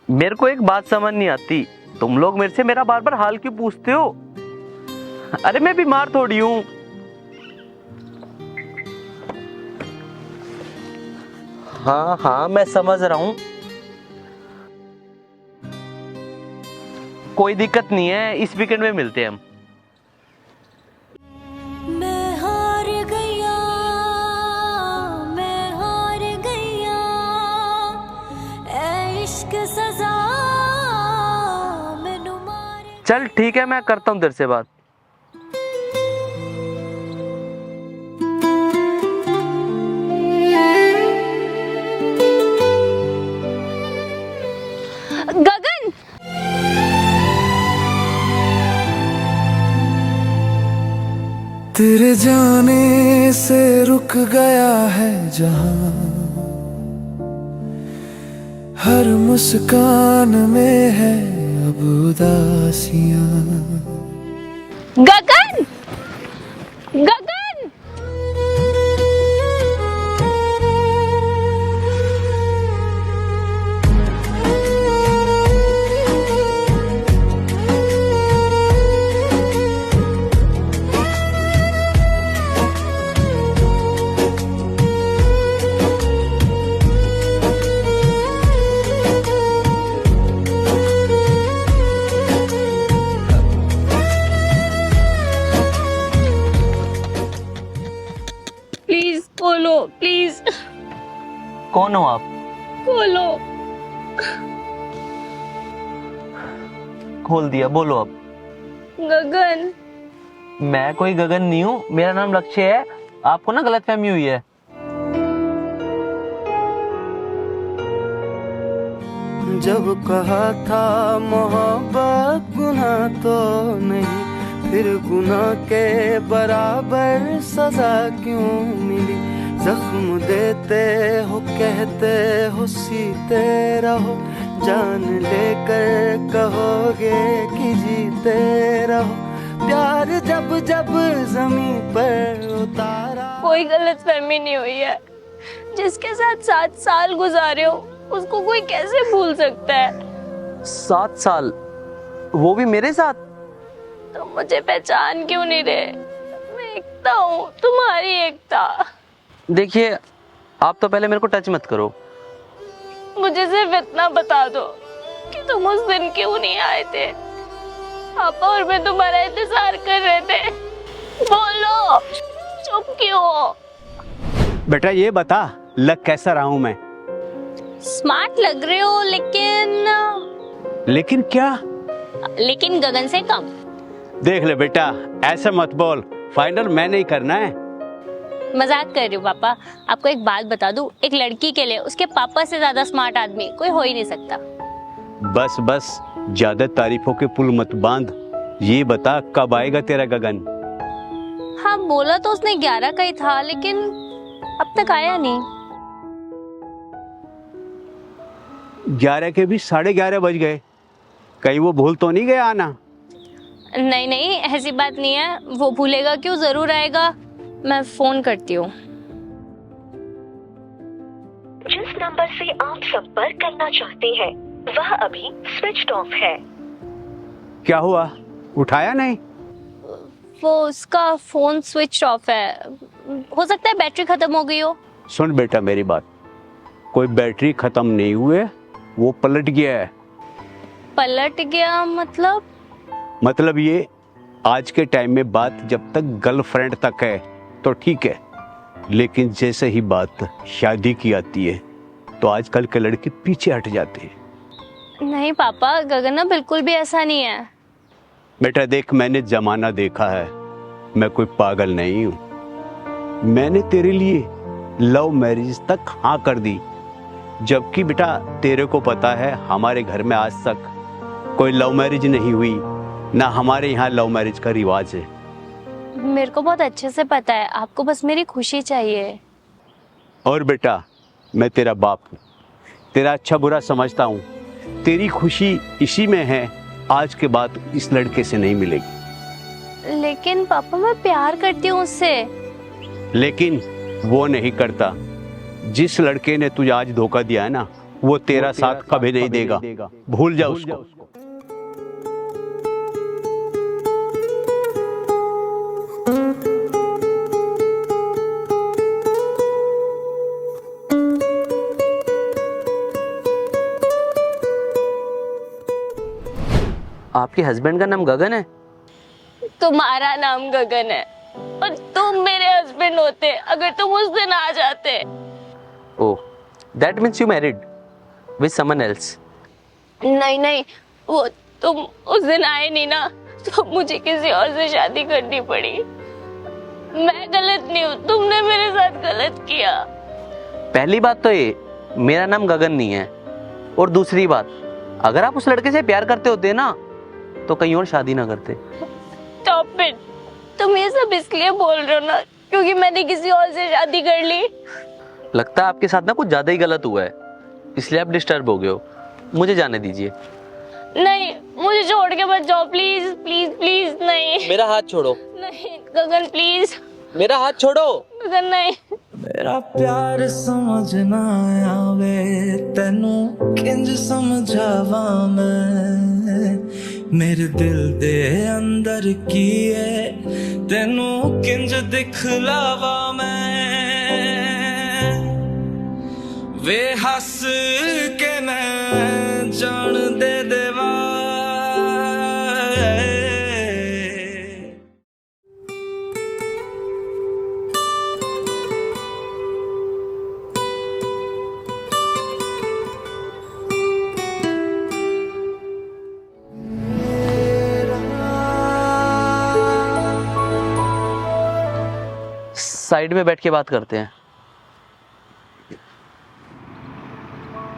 मेरे को एक बात समझ नहीं आती, तुम लोग मेरे से मेरा बार बार हाल क्यों पूछते हो? अरे मैं बीमार थोड़ी हूँ। हाँ हाँ मैं समझ रहा हूँ, कोई दिक्कत नहीं है, इस वीकेंड में मिलते हैं हम। मैं हार गया, मैं हार गया, ऐ इश्क सजा मैनू मारे। चल ठीक है, मैं करता हूँ तेरे से बात। गगन, तेरे जाने से रुक गया है जहां, हर मुस्कान में है अब उदासियां। गगन, गगन। प्लीज बोलो, प्लीज कौन हो आप? बोलो। खोल दिया, बोलो अब। गगन, मैं कोई गगन नहीं हूँ, मेरा नाम लक्ष्य है। आपको ना गलतफहमी हुई है। जब कहा था मोहब्बत गुनाह तो नहीं, फिर गुनाह के बराबर सजा क्यों मिली? जख्म देते हो, कहते हो सीते रहो, जान लेकर कहोगे कि जीते रहो। प्यार जब जब जमीन पर उतारा। कोई गलतफहमी नहीं हुई है। जिसके साथ 7 साल गुजारे हो उसको कोई कैसे भूल सकता है? 7 साल, वो भी मेरे साथ? तो मुझे पहचान क्यों नहीं रहे? मैं एकता हूँ, तुम्हारी एकता। देखिए, आप तो पहले मेरे को टच मत करो। मुझे सिर्फ इतना बता दो कि तुम उस दिन क्यों नहीं आए थे? पापा और मैं तुम्हारा इंतजार कर रहे थे। बोलो, चुप क्यों हो? बेटा ये बता, लग कैसा रहा हूं मैं? स्मार्ट लग रहे हो, लेकिन क्या? लेकिन गगन से कम। देख ले बेटा, ऐसे मत बोल, फाइनल मैंने ही करना है। मजाक कर रही हूँ पापा। आपको एक बात बता दूं, एक लड़की के लिए उसके पापा से ज्यादा स्मार्ट आदमी कोई हो ही नहीं सकता। बस बस, ज्यादा तारीफों के पुल मत बांध। ये बता, कब आएगा तेरा गगन? हाँ बोला तो उसने 11 का ही था, लेकिन अब तक आया नहीं। 11 के भी 11:30 बज गए, कहीं वो भूल तो नहीं गया आना? नहीं नहीं, ऐसी बात नहीं है, वो भूलेगा क्यों, जरूर आएगा। मैं फोन करती हूँ। जिस नंबर से आप संपर्क करना चाहते हैं वह अभी स्विच ऑफ है। क्या हुआ, उठाया नहीं? वो उसका फोन स्विच ऑफ है, हो सकता है बैटरी खत्म हो गई हो। सुन बेटा मेरी बात, कोई बैटरी खत्म नहीं हुए, वो पलट गया है। पलट गया मतलब? मतलब ये, आज के टाइम में बात जब तक गर्लफ्रेंड तक है तो ठीक है, लेकिन जैसे ही बात शादी की आती है तो आजकल के लड़के पीछे हट जाते हैं। नहीं पापा, गगन बिल्कुल भी ऐसा नहीं है। बेटा देख, मैंने जमाना देखा है, मैं कोई पागल नहीं हूं। मैंने तेरे लिए लव मैरिज तक हाँ कर दी, जबकि बेटा तेरे को पता है हमारे घर में आज तक कोई लव मैरिज नहीं हुई, ना हमारे यहाँ लव मैरिज का रिवाज है। मेरे को बहुत अच्छे से पता है, आपको बस मेरी खुशी चाहिए। और बेटा मैं तेरा बाप हूँ, तेरा अच्छा बुरा समझता हूँ। तेरी खुशी इसी में है, आज के बाद इस लड़के से नहीं मिलेगी। लेकिन पापा मैं प्यार करती हूँ उससे। लेकिन वो नहीं करता। जिस लड़के ने तुझे आज धोखा दिया है ना, वो तेरा साथ कभी नहीं देगा, भूल जा उसको। आपके हस्बैंड का नाम गगन है? तुम्हारा नाम गगन है और तुम मेरे हस्बैंड होते अगर तुम उस दिन आ जाते। Oh, that means you married with someone else. नहीं नहीं, वो तुम उस दिन आए नहीं ना, तो मुझे किसी और से शादी करनी पड़ी। मैं गलत नहीं हूँ, तुमने मेरे साथ गलत किया। पहली बात तो ये, मेरा नाम गगन नहीं है, और दूसरी बात, अगर आप उस लड़के से प्यार करते होते ना तो कहीं और शादी ना करते। Stop it! तुम ये सब इसलिए बोल रहे हो ना क्योंकि मैंने किसी और से शादी कर ली। लगता है आपके साथ ना कुछ ज्यादा ही गलत हुआ है, इसलिए आप डिस्टर्ब हो गए हो। मुझे जाने दीजिए। नहीं, मुझे छोड़ के मत जाओ, प्लीज प्लीज प्लीज। नहीं, मेरा हाथ छोड़ो। नहीं गगन प्लीज, मेरा हाथ छोड़ो। गगन नहीं। मेरा प्यार समझ ना आवे तेनू किंज समझावा मैं, मेरे दिल दे अंदर की है तेनू किंज दिखलावा मैं, वे हंस के मैं जान दे देवा। साइड में बैठ के बात करते हैं।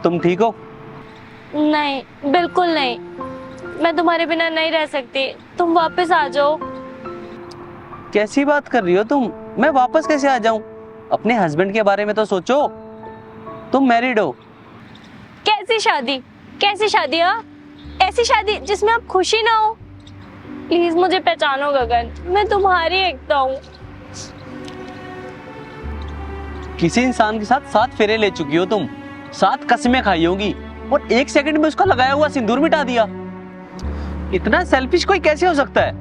तुम ठीक हो? नहीं, बिल्कुल नहीं। मैं तुम्हारे बिना नहीं रह सकती, तुम वापस आ जाओ। कैसी बात कर रही हो तुम? मैं वापस कैसे आ जाऊं? अपने हस्बैंड के बारे में तो सोचो, तुम मैरिड हो। कैसी शादी? कैसी शादी? हाँ, ऐसी शादी जिसमें आप खुशी ना हो। प्लीज मुझे पहचानो गगन, मैं तुम्हारी एकता हूँ। किसी इंसान के साथ 7 फेरे ले चुकी हो तुम, 7 कसमें खाई होगी, और 1 सेकंड में उसका लगाया हुआ सिंदूर मिटा दिया। इतना सेल्फिश कोई कैसे हो सकता है?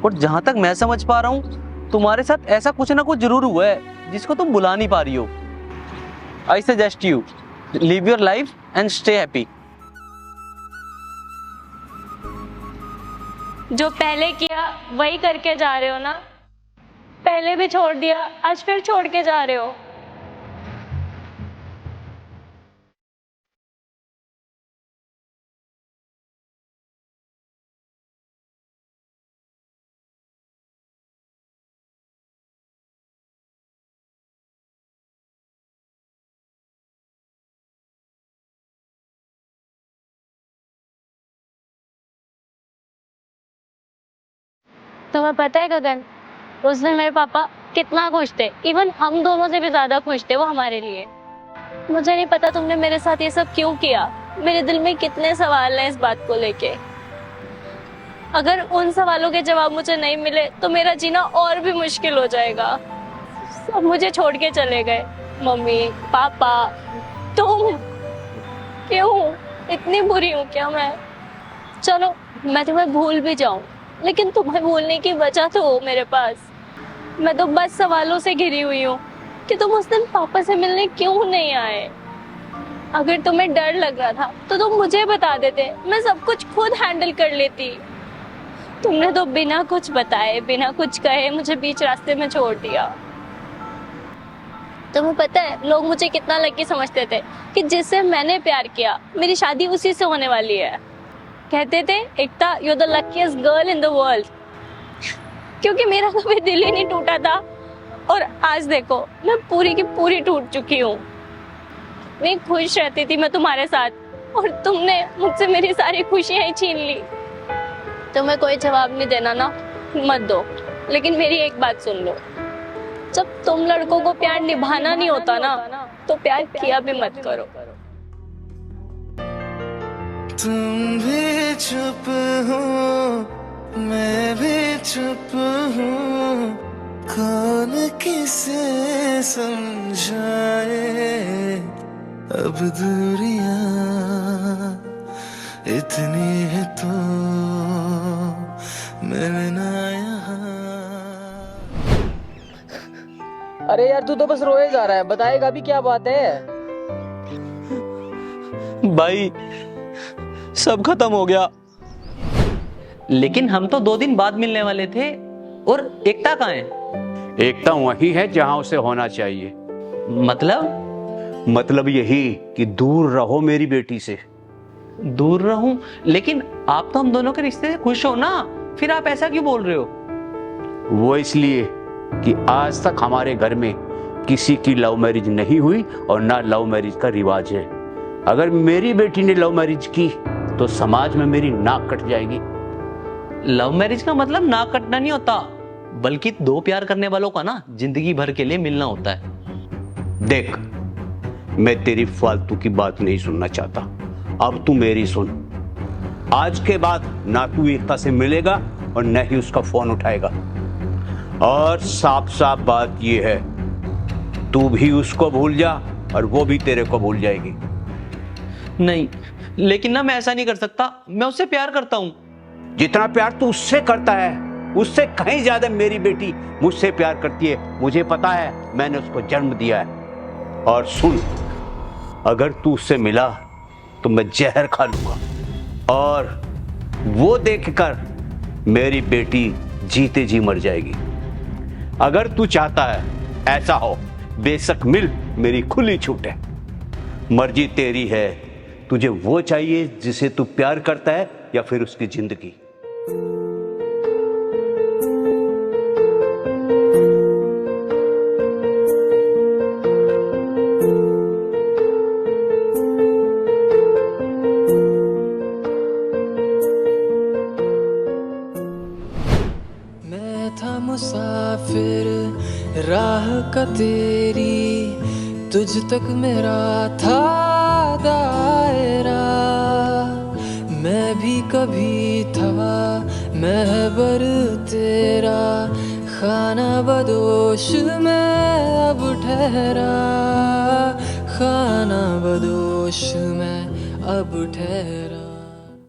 और जहां तक मैं समझ पा रहा हूं, तुम्हारे साथ ऐसा कुछ ना कुछ जरूर हुआ है जिसको तुम भुला नहीं पा रही हो। I suggest you live your life and stay happy. जो पहले किया वही करके जा रहे हो ना? पहले भी छोड़ दिया, आज फिर छोड़ के जा रहे हो। तुम्हें पता है गगन, उस दिन मेरे पापा कितना खुश थे, इवन हम दोनों से भी ज्यादा खुश थे वो हमारे लिए। मुझे नहीं पता तुमने मेरे साथ ये सब क्यों किया। मेरे दिल में कितने सवाल हैं इस बात को लेके। अगर उन सवालों के जवाब मुझे नहीं मिले तो मेरा जीना और भी मुश्किल हो जाएगा। सब मुझे छोड़ के चले गए, मम्मी, पापा, तुम। क्यों? इतनी बुरी हूँ क्या मैं? चलो मैं तुम्हें भूल भी जाऊं, लेकिन तुम्हें भूलने की वजह तो हो मेरे पास। मैं तो बस सवालों से घिरी हुई हूँ कि तुम उस दिन पापा से मिलने क्यों नहीं आए। अगर तुम्हें डर लग रहा था तो तुम मुझे बता देते, मैं सब कुछ खुद हैंडल कर लेती। तुमने तो बिना कुछ बताए, बिना कुछ कहे मुझे बीच रास्ते में छोड़ दिया। तुम्हें पता है लोग मुझे कितना लकी समझते थे कि जिससे मैंने प्यार किया मेरी शादी उसी से होने वाली है। कहते थे Ekta, you are the luckiest girl in the world, क्योंकि मेरा कभी दिल ही नहीं टूटा था। और आज देखो मैं पूरी की पूरी टूट चुकी हूँ। मैं खुश रहती थी मैं तुम्हारे साथ, और तुमने मुझसे मेरी सारी खुशियां ही छीन ली। तुम्हें कोई जवाब नहीं देना ना, मत दो, लेकिन मेरी एक बात सुन लो। जब तुम लड़कों को प्यार निभाना नहीं होता ना, तो प्यार किया भी मत करो। तुम भी चुप हो, मैं भी चुप हूँ, कौन किसे समझाए अब दूरियां इतनी है तो मिलना यहाँ। अरे यार तू तो बस रोए जा रहा है, बताएगा भी क्या बात है? भाई सब खत्म हो गया। लेकिन हम तो 2 दिन बाद मिलने वाले थे, और एकता कहाँ है? एकता वही है जहां उसे होना चाहिए। मतलब यही कि दूर रहो मेरी बेटी से। दूर रहूं? लेकिन आप तो हम दोनों के रिश्ते से खुश हो ना, फिर आप ऐसा क्यों बोल रहे हो? वो इसलिए कि आज तक हमारे घर में किसी की लव मैरिज नहीं हुई और ना लव मैरिज का रिवाज है। अगर मेरी बेटी ने लव मैरिज की तो समाज में मेरी नाक कट जाएगी। लव मैरिज का मतलब नाक कटना नहीं होता, बल्कि 2 प्यार करने वालों का ना जिंदगी भर के लिए मिलना होता है। देख, मैं तेरी फालतू की बात नहीं सुनना चाहता, अब तू मेरी सुन। आज के बाद ना तू एकता से मिलेगा और न ही उसका फोन उठाएगा। और साफ साफ बात ये है, तू भी उसको भूल जा और वो भी तेरे को भूल जाएगी। नहीं, लेकिन ना मैं ऐसा नहीं कर सकता, मैं उससे प्यार करता हूं। जितना प्यार तू उससे करता है उससे कहीं ज्यादा मेरी बेटी मुझसे प्यार करती है। मुझे पता है, मैंने उसको जन्म दिया है। और सुन, अगर तू उससे मिला तो मैं जहर खा लूंगा और वो देखकर मेरी बेटी जीते जी मर जाएगी। अगर तू चाहता है ऐसा हो, बेशक मिल, मेरी खुली छूट है। मर्जी तेरी है, तुझे वो चाहिए जिसे तू प्यार करता है या फिर उसकी जिंदगी। मैं था मुसाफिर राह का तेरी, तुझ तक मेरा था दायरा। मैं भी कभी था महबर तेरा, खाना बदोश मैं अब ठहरा, खाना बदोश मैं अब ठहरा।